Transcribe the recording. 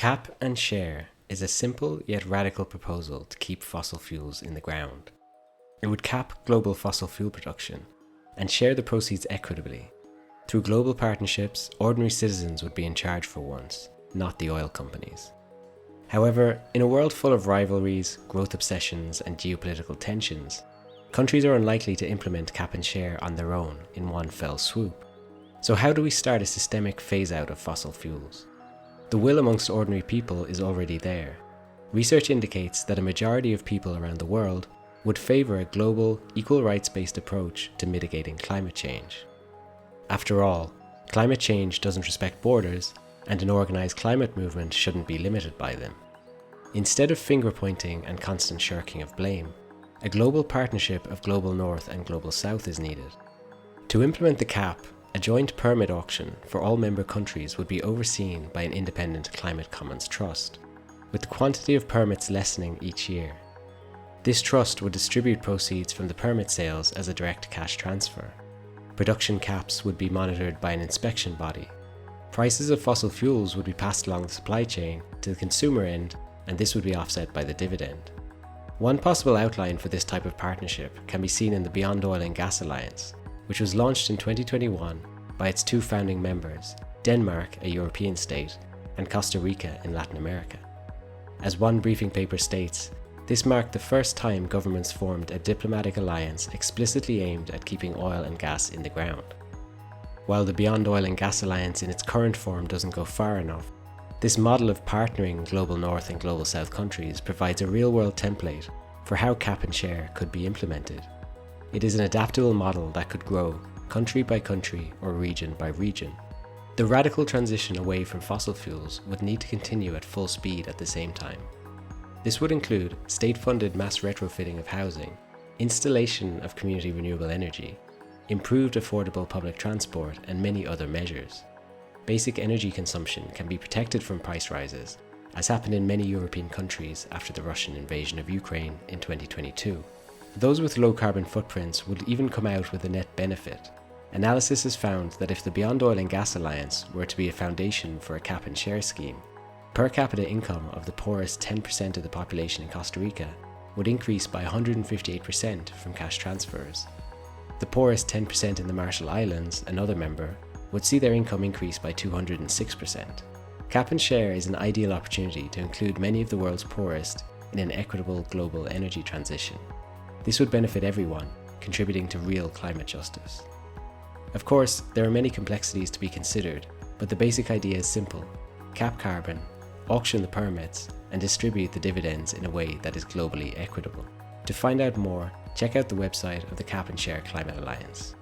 Cap and share is a simple yet radical proposal to keep fossil fuels in the ground. It would cap global fossil fuel production and share the proceeds equitably. Through global partnerships, ordinary citizens would be in charge for once, not the oil companies. However, in a world full of rivalries, growth obsessions, and geopolitical tensions, countries are unlikely to implement cap and share on their own in one fell swoop. So how do we start a systemic phase-out of fossil fuels? The will amongst ordinary people is already there. Research indicates that a majority of people around the world would favour a global, equal rights-based approach to mitigating climate change. After all, climate change doesn't respect borders, and an organised climate movement shouldn't be limited by them. Instead of finger-pointing and constant shirking of blame, a global partnership of Global North and Global South is needed. To implement the cap, a joint permit auction for all member countries would be overseen by an independent Climate Commons Trust, with the quantity of permits lessening each year. This trust would distribute proceeds from the permit sales as a direct cash transfer. Production caps would be monitored by an inspection body. Prices of fossil fuels would be passed along the supply chain to the consumer end, and this would be offset by the dividend. One possible outline for this type of partnership can be seen in the Beyond Oil and Gas Alliance, which was launched in 2021 by its two founding members, Denmark, a European state, and Costa Rica in Latin America. As one briefing paper states, this marked the first time governments formed a diplomatic alliance explicitly aimed at keeping oil and gas in the ground. While the Beyond Oil and Gas Alliance in its current form doesn't go far enough, this model of partnering Global North and Global South countries provides a real-world template for how cap and share could be implemented. It is an adaptable model that could grow country by country or region by region. The radical transition away from fossil fuels would need to continue at full speed at the same time. This would include state-funded mass retrofitting of housing, installation of community renewable energy, improved affordable public transport, and many other measures. Basic energy consumption can be protected from price rises, as happened in many European countries after the Russian invasion of Ukraine in 2022. Those with low carbon footprints would even come out with a net benefit. Analysis has found that if the Beyond Oil and Gas Alliance were to be a foundation for a cap and share scheme, per capita income of the poorest 10% of the population in Costa Rica would increase by 158% from cash transfers. The poorest 10% in the Marshall Islands, another member, would see their income increase by 206%. Cap and share is an ideal opportunity to include many of the world's poorest in an equitable global energy transition. This would benefit everyone, contributing to real climate justice. Of course, there are many complexities to be considered, but the basic idea is simple: cap carbon, auction the permits, and distribute the dividends in a way that is globally equitable. To find out more, check out the website of the Cap and Share Climate Alliance.